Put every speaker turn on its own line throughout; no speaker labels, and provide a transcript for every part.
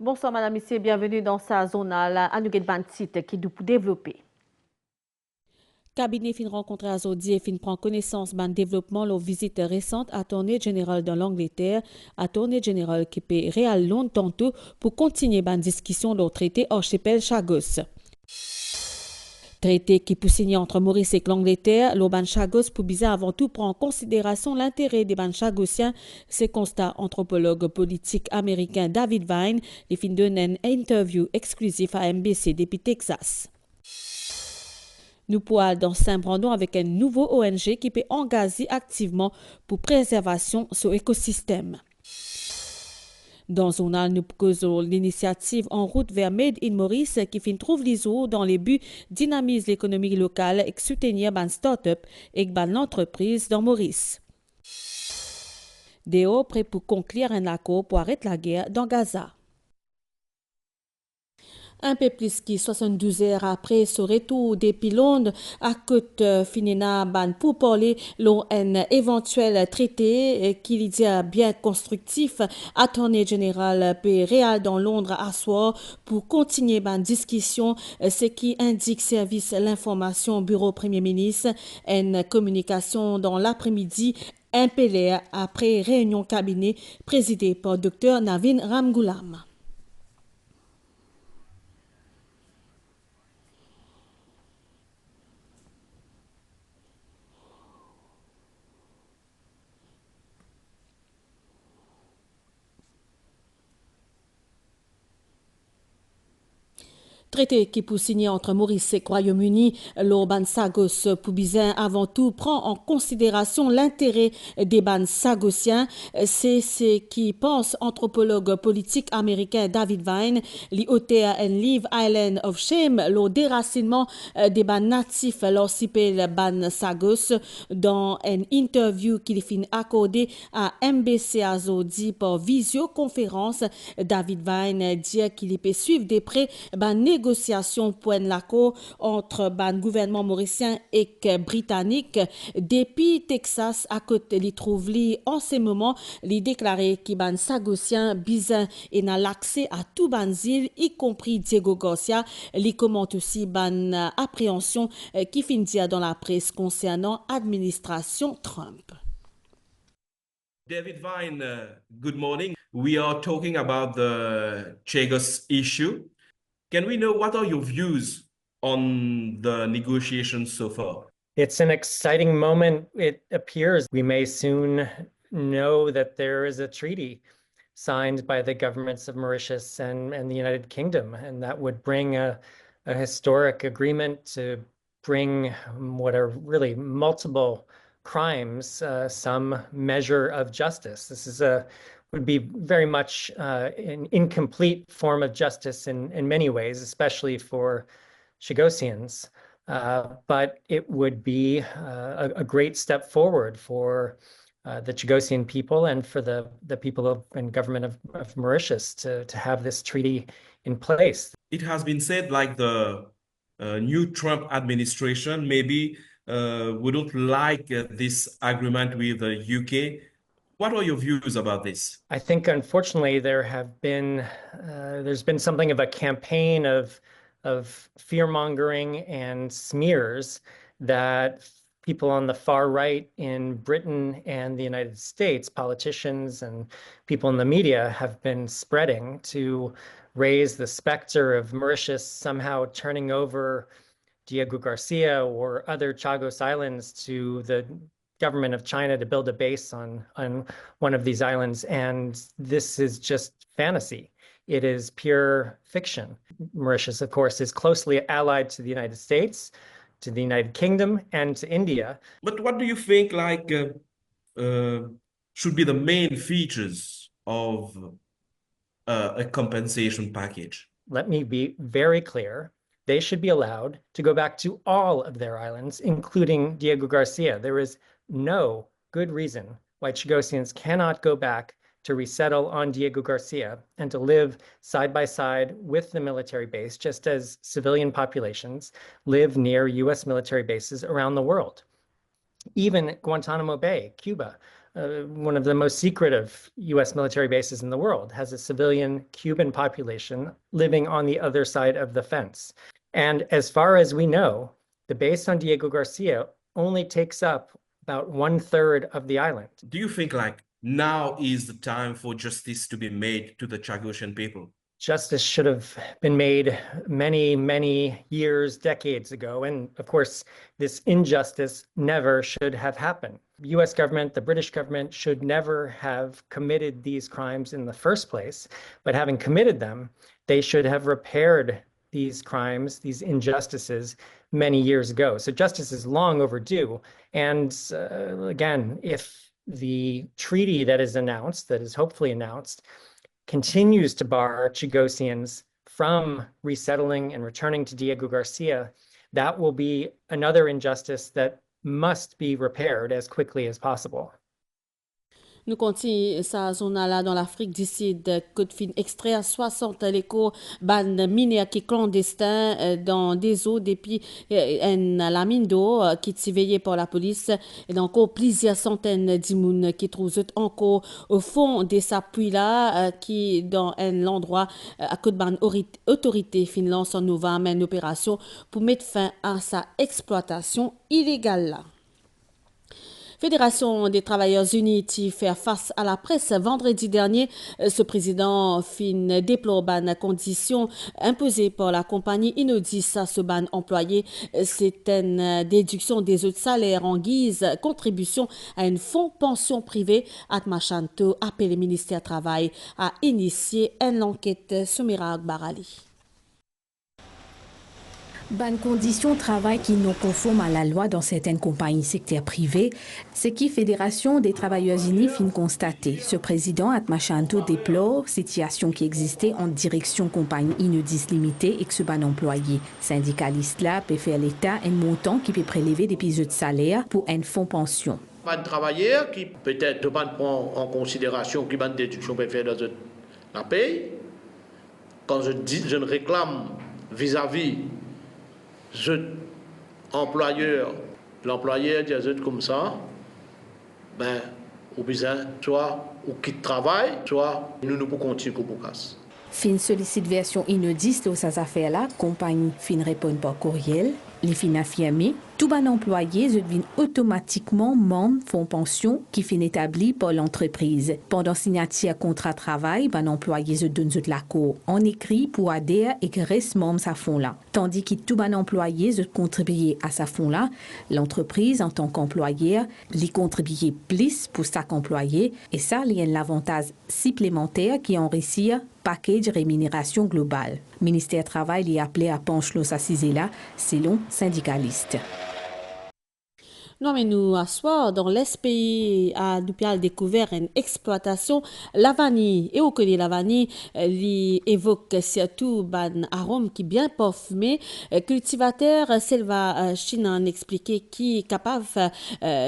Bonsoir, madame, ici, bienvenue dans sa zonale à nous titre qui nous pour développer.
Cabinet fin rencontre à Zodi et fin prend connaissance ban développement la visite récente à Attorney General de l'Angleterre, Attorney General qui peut réal long tantôt pour continuer ban discussion de traité archipel Chagos. Traité qui peut signer entre Maurice et l'Angleterre, le ban Chagos pour bizarre avant tout prendre en considération l'intérêt des ban Chagosiens, c'est constat anthropologue politique américain David Vine, les fin d'une interview exclusif à MBC depuis Texas. Nous pouvons dans Saint-Brandon avec un nouveau ONG qui peut engager activement pour préservation de son écosystème. Dans Zonal, nous proposons l'initiative En route vers Made in Maurice qui trouve l'ISO dans les buts dynamiser l'économie locale et soutenir les start-up et l'entreprise dans Maurice. Déo prêt pour conclure un accord pour arrêter la guerre dans Gaza. Un peu plus que 72 heures après ce retour des pylônes à côte finina ban pour parler un éventuel traité qui dit bien constructif attorney général peut réal dans Londres à soir pour continuer ban discussion ce qui indique service l'information bureau premier ministre une communication dans l'après-midi un peu après réunion cabinet présidée par Dr Navin Ramgoolam. Traité qui pour signer entre Maurice et Royaume-Uni, l'Orban Sagos pour bizin avant tout prend en considération l'intérêt des ban sagosiens. C'est ce qui pense anthropologue politique américain David Vine, l'IOTA and Leave Island of Shame, le déracinement des ban natifs l'archipel ban sagos dans une interview qu'il fin accordé à MBC Azodi par visioconférence. David Vine dit qu'il peut suivre de près ban négociation pour un accord entre le gouvernement mauricien et britannique. Depuis Texas, à côté li trouve li en ce moment, li déclaré qu'il ban sagosien bizin et n'a l'accès à tout ban île, y compris Diego Garcia. Li commente aussi ban appréhension qui finit dans la presse concernant administration Trump.
David Vine, good morning. We are talking about the Chagos issue. Can we know what are your views on the negotiations so far?
It's an exciting moment. It appears we may soon know that there is a treaty signed by the governments of Mauritius and the United Kingdom, and that would bring a historic agreement to bring what are really multiple crimes, some measure of justice. This is would be very much an incomplete form of justice in many ways, especially for Chagosians. But it would be a great step forward for the Chagosian people and for the people and government of Mauritius to have this treaty in place.
It has been said like the new Trump administration maybe wouldn't like this agreement with the UK. What are your views about this?
I think, unfortunately, there's been something of a campaign of fear-mongering and smears that people on the far right in Britain and the United States, politicians and people in the media, have been spreading to raise the specter of Mauritius somehow turning over Diego Garcia or other Chagos Islands to the government of China to build a base on one of these islands. And this is just fantasy. It is pure fiction. Mauritius, of course, is closely allied to the United States, to the United Kingdom, and to India.
But what do you think should be the main features of a compensation package?
Let me be very clear. They should be allowed to go back to all of their islands, including Diego Garcia. There is no good reason why Chagosians cannot go back to resettle on Diego Garcia and to live side by side with the military base, just as civilian populations live near US military bases around the world. Even Guantanamo Bay, Cuba, one of the most secretive US military bases in the world, has a civilian Cuban population living on the other side of the fence. And as far as we know, the base on Diego Garcia only takes up about 1/3 of the island.
Do you think like now is the time for justice to be made to the Chagosian people?
Justice should have been made many, many years, decades ago. And of course, this injustice never should have happened. The US government, the British government should never have committed these crimes in the first place. But having committed them, they should have repaired these crimes, these injustices, many years ago. So justice is long overdue. And again, if the treaty that is announced, that is hopefully announced, continues to bar Chagosians from resettling and returning to Diego Garcia, that will be another injustice that must be repaired as quickly as possible.
Nous continuons sa zone là dans l'Afrique du Sud, coup de fin extrait à 60 l'écho ban minière qui clandestin dans des eaux depuis la mine d'eau qui est veillée par la police et donc plusieurs centaines d'immunes qui trouvent encore au fond de sa puits là qui dans un endroit à coup de ban autorité finlande en novembre une opération pour mettre fin à sa exploitation illégale là. Fédération des travailleurs unis qui fait face à la presse vendredi dernier. Ce président fin déplore ban conditions imposées par la compagnie Inodis à ce ban employé. C'est une déduction des autres salaires en guise contribution à un fonds pension privé. Atmachanto appelle le ministère du Travail à initier une enquête sur Mirac Barali.
Bonnes conditions de travail qui non conformes à la loi dans certaines compagnies secteur privé, ce qui Fédération des travailleurs unis fin constater. Ce président Atmachanto déplore situation qui existait en direction compagnie Inodis limitée et que ce ban employé. Syndicaliste là peut faire l'État un montant qui peut prélever des pièces de salaire pour un fonds pension.
Pas de travailleurs qui peut-être ne prend en considération qui ban déduction peut faire dans la paye. Quand je réclame vis-à-vis employeur, l'employeur dit comme ça, ben, ou bien, soit ou quitte travail, soit nous pouvons continuer pour casse.
Fin sollicite version Inodis de ces affaires-là, compagnie fin répond par courriel, les fin affirmé, tout ban employé devient automatiquement membre fonds pension qui fin établi par l'entreprise. Pendant signature contrat travail, ban employé se donne de la cour en écrit pour adhérer et que reste membre sa fonds là. Tandis que tout ban employé se contribuer à sa fonds là, l'entreprise en tant qu'employeur, lui contribuer plus pour chaque employé et ça il y a l'avantage supplémentaire qui enrichit package rémunération globale. Ministère du Travail y a appelé à pencher sa là selon syndicaliste.
Non, mais nous, à soir, dans l'SPI, à Dupial découvert une exploitation la vanille. Et au connaît la vanille, il évoque surtout un arôme qui est bien parfumé. Cultivateur Selva Chinan expliqué qui est capable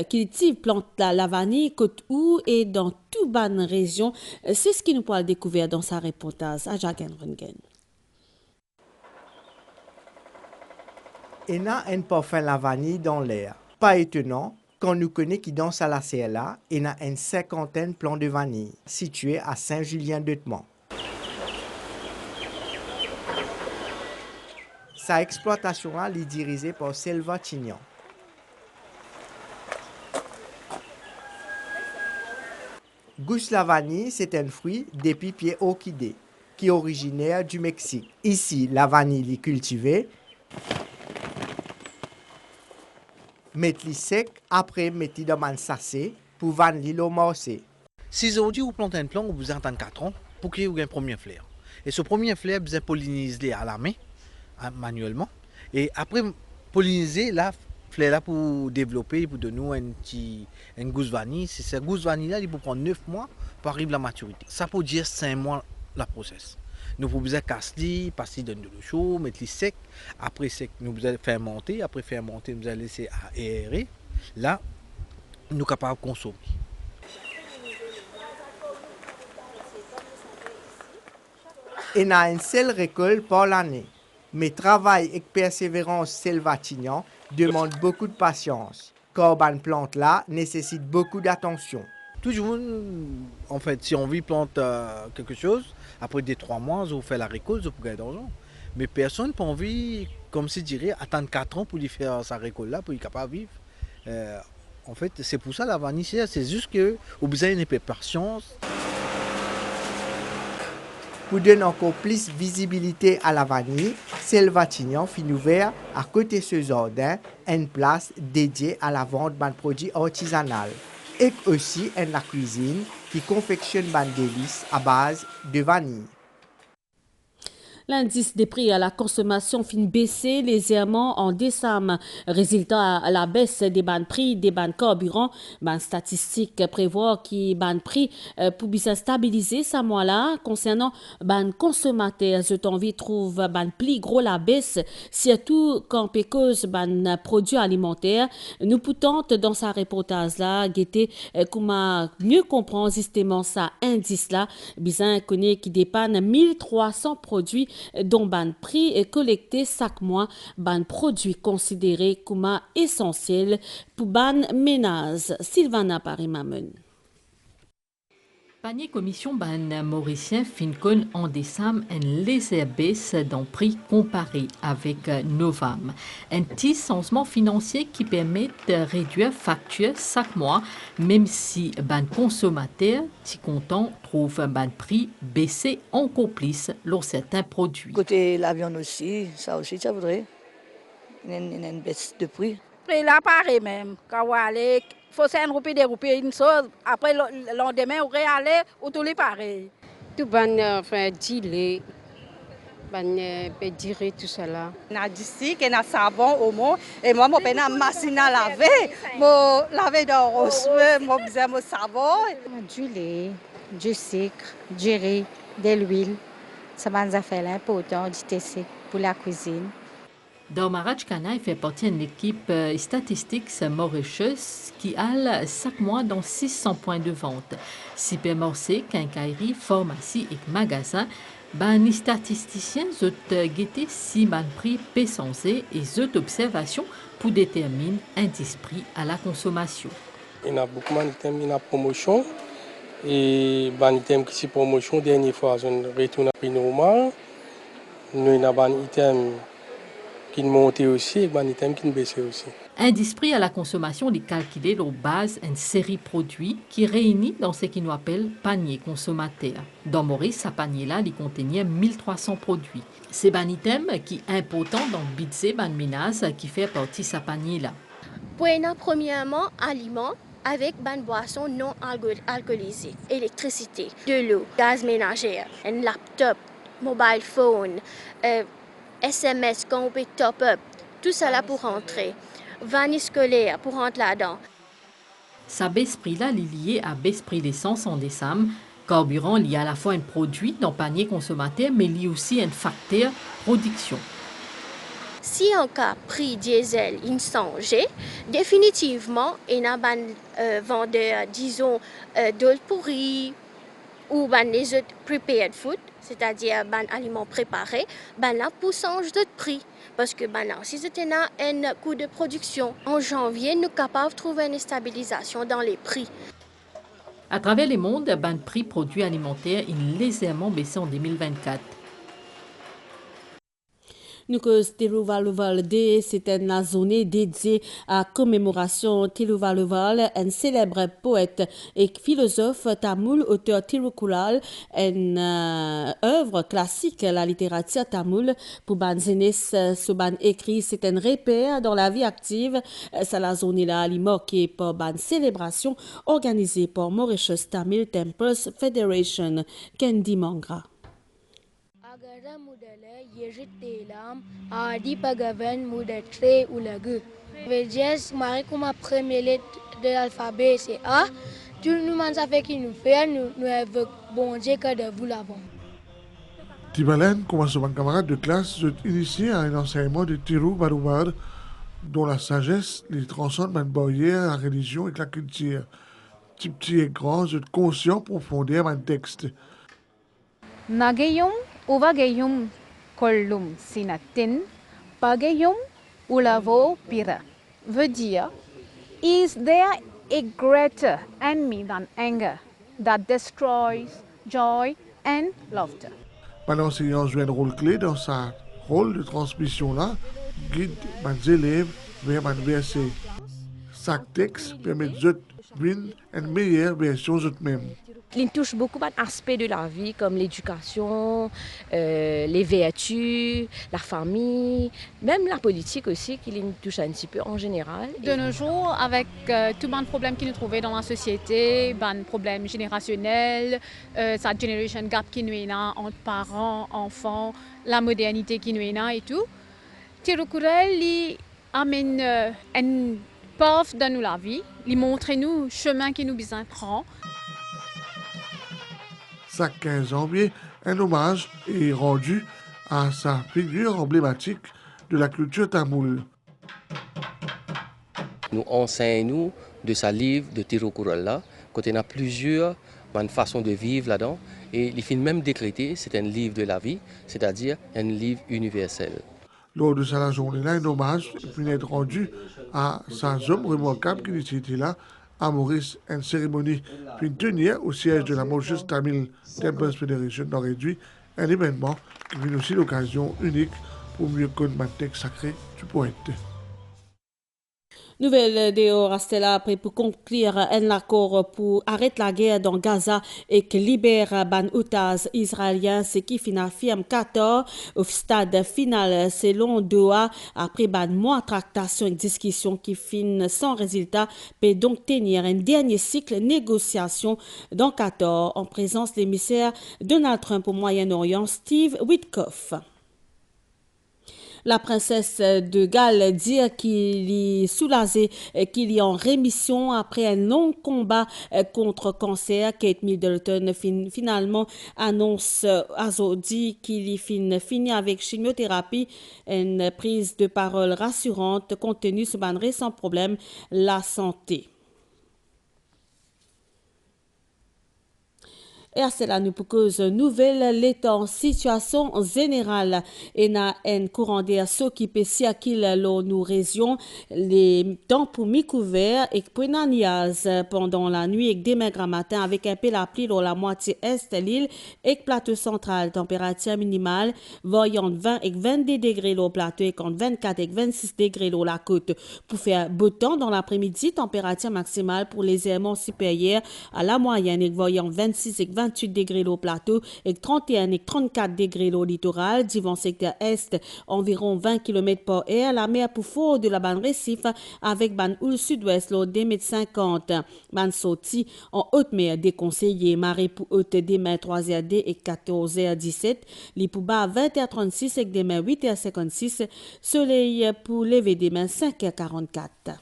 cultive plante la vanille côte où et dans toute bonne région. C'est ce qui nous pourra découvrir dans sa reportage à Jagen Rungen.
Il y a un parfum la vanille dans l'air. Pas étonnant, quand nous connaissons qui dans la CLA, il y a une cinquantaine de plants de vanille situés à Saint-Julien-de-Temont. Sa exploitation est dirigée par Selva Chignan. Gousse la vanille, c'est un fruit d'épiphier orchidée qui est originaire du Mexique. Ici, la vanille est cultivée. Mettez-les sec, après mettez dans un sachet pour vendre l'île au marché.
Si aujourd'hui vous plantez un plant, vous attendez 4 ans pour qu'il y ait un premier fleur. Et ce premier fleur, vous polliniser à la main, manuellement. Et après polliniser la fleur là pour développer, pour donner une gousse vanille. Si cette gousse vanille là, il peut prendre 9 mois pour arriver à la maturité. Ça peut dire 5 mois la process. Nous pouvons casser, passer dans de l'eau chaude, mettre les secs. Après sec, nous allons fermenter. Après fermenter, nous allons laisser aérer. Là, nous sommes capables de consommer.
Il y a une seule récolte par l'année. Mais travail et persévérance Selva Chignan demandent beaucoup de patience. car ban plante là nécessite beaucoup d'attention.
Toujours, en fait, si on veut planter quelque chose, après des 3 mois, on fait la récolte pour gagner d'argent. Mais personne n'a pas envie, comme se dirait, attendre 4 ans pour lui faire sa récolte là, pour être capable de vivre. En fait, c'est pour ça la vanille, c'est juste que vous avez besoin de patience.
Pour donner encore plus de visibilité à la vanille, Selvatignan fin ouvert à côté de ce jardin une place dédiée à la vente de produits artisanaux et aussi la cuisine qui confectionne des délices à base de vanille.
L'indice des prix à la consommation fin baissé légèrement en décembre. Résultat à la baisse des ban prix des ban carburants. Ban statistique prévoit qui ban prix pour bien stabiliser ça mois là. Concernant ban consommateurs, je t'envie trouve ban plus gros la baisse, surtout quand pécose ban produits alimentaires. Nous pourtant dans sa reportage là, guetter comment mieux comprendre justement ça indice là. Bien connaît qui dépanne 1300 produits dont ban prix est collecté chaque mois, ban produits considérés comme essentiels pour ban ménage. Sylvana Parimamen.
Panier commission ban mauricien Fincon en décembre une légère baisse dans prix comparé avec novembre. Un petit changement financier qui permet de réduire facture chaque mois, même si ban consommateur, si content, trouve ban prix baissé encore plus lors certains produits.
Côté la viande aussi, ça voudrait une baisse de prix.
Prix là pareil même, quand on aller faut 5 roupies, des roupies, une chose. Après, le lendemain, on va aller, ou tout les pareil.
Tout ban fait gilet, ban pédirer tout cela.
Na d'ici, qu'il y a savon au moins, et moi, je une machine à laver, moi laver dans le moi besoin de savon.
Du lait, du sucre, du riz, de l'huile, ça va nous faire important du TC pour la cuisine.
Dormaraj Kanai fait partie d'une équipe statistique mauricieuse qui a chaque mois dans 600 points de vente. Supermarché, quincaillerie, pharmacie et magasins, les statisticiens ont guetté si ban prix pécensé et ont observation pour déterminer un prix à la consommation.
Il y a beaucoup d'items en promotion et les items qui sont promotion dernière fois on retourne à prix normal. Nous avons des items qui montent aussi et des items qui baissent aussi.
Indice prix à la consommation est calculé sur base d'une série de produits qui réunit dans ce qu'on appelle panier consommateur. Dans Maurice, ce panier-là, il contenait 1300 produits. C'est un item qui est important dans le budget de ménage qui fait partie de ce panier-là.
Premièrement, aliments avec une boisson non alcoolisée, électricité, de l'eau, gaz ménager, un laptop, mobile phone, SMS qu'on peut top up, tout cela pour rentrer. Vanille scolaire pour rentrer là-dedans.
Sa baisse prix-là est liée à baisse prix l'essence en décembre. Carburant lié à la fois un produit dans le panier consommateur, mais lié aussi un facteur production.
Si en cas prix diesel inchangé, définitivement, il y a un vendeur, disons, d'huile pourrie ou les autres prepared food, c'est-à-dire des aliments préparés, là, pour changer de prix. Parce que là, si c'était un coût de production, en janvier, nous sommes capables de trouver une stabilisation dans les prix.
À travers le monde, le prix produits alimentaires est légèrement baissé en 2024.
Nous que Teluvaluval Day, c'est une journée dédiée à commémoration Teluvaluval, un célèbre poète et philosophe tamoul, auteur Tirukulal, une œuvre classique la littérature tamoul pour ban jeunesse, ce ban écrit, c'est un repère dans la vie active. C'est la journée là, marquée par ban célébration organisée par Mauritius Tamil Temples Federation, Kendi Mangra.
Agara mudala yejitelam adi pagavan mudatre ulagu. Vejes mari comme la première lettre de l'alphabet c'est A. Tout le monde fait qu'il nous fait, nous avons bon Dieu que de vous l'avons.
Tibalen commence mon camarade de classe initié à un enseignement de Tiruvaluval dont la sagesse les transcende man barrière, la religion et la culture. Petit et grand, je conscient profondeur un texte.
Nagayum uvagayum kollum sinatin pagayum ulavo pira veut dire Is there a greater enemy than anger that destroys joy and laughter?
L'enseignant joue un rôle clé dans sa rôle de transmission là, guide les élèves vers un verset. Chaque texte permet de une meilleure version d'eux-mêmes.
Il touche beaucoup d'aspects de la vie comme l'éducation, les vertus, la famille, même la politique aussi, qui nous touche un petit peu en général.
De nos jours, avec tout le problème qui nous trouvait dans la société, un problème générationnel, cette generation gap qui nous est là entre parents, enfants, la modernité qui nous est là et tout, Tirukural amène une path dans nous la vie, il montre nous le chemin qui nous besoin prendre.
Chaque 15 janvier, un hommage est rendu à sa figure emblématique de la culture tamoule.
Nous enseignons de sa livre de Tirukural, quand il y a plusieurs façons de vivre là-dedans. Et il finit même décrété, c'est un livre de la vie, c'est-à-dire un livre universel.
Lors de sa journée-là, un hommage finit être rendu à sa homme remarquable qui était là, à Maurice, une cérémonie puis tenir au siège de la Mauritius Tamil Temples Federation dans réduit un événement qui vient aussi l'occasion unique pour mieux connaître le texte sacré du poète.
Nouvelle de Rastella après pour conclure un accord pour arrêter la guerre dans Gaza et que libère ban otages israéliens, ce qui finit affirme 14 au stade final selon Doha après ban mois tractation et discussion qui finit sans résultat peut donc tenir un dernier cycle négociation dans 14 en présence de l'émissaire Donald Trump au Moyen-Orient Steve Witkoff. La princesse de Galles dit qu'il est soulagé, qu'il est en rémission après un long combat contre cancer. Kate Middleton finalement annonce aujourd'hui qu'il est fini avec chimiothérapie, une prise de parole rassurante compte tenu de ce récent problème, la santé. Et à cela, nous proposons une nouvelle l'état situation générale et na un courant d'air qui peut circuler dans nos régions, les temps pour mi-couvert et pour niaz pendant la nuit et demain grand matin avec un peu la pluie dans la moitié est de l'île et plateau central, température minimale voyant 20 et 22 degrés au plateau et 24 et 26 degrés dans la côte. Pour faire beau temps dans l'après-midi, température maximale pour les éléments supérieurs à la moyenne et voyant 26 et 28 degrés au plateau et 31 et 34 degrés au littoral. Divant secteur est, environ 20 km par heure. La mer pour fort de la bande récif avec ban houle sud-ouest, l'eau des mètres 50. Ban sorti en haute mer déconseillé. Marée pour haute des mètres 3h et 14h17. Les pour bas 20h36 et des mètres 8h56. Soleil pour lever des mètres 5h44.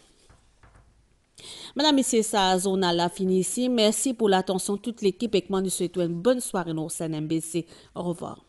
Madame, Messieurs, sa zone a fini ici. Merci pour l'attention toute l'équipe et moi nous souhaitons une bonne soirée au CNMBC. Au revoir.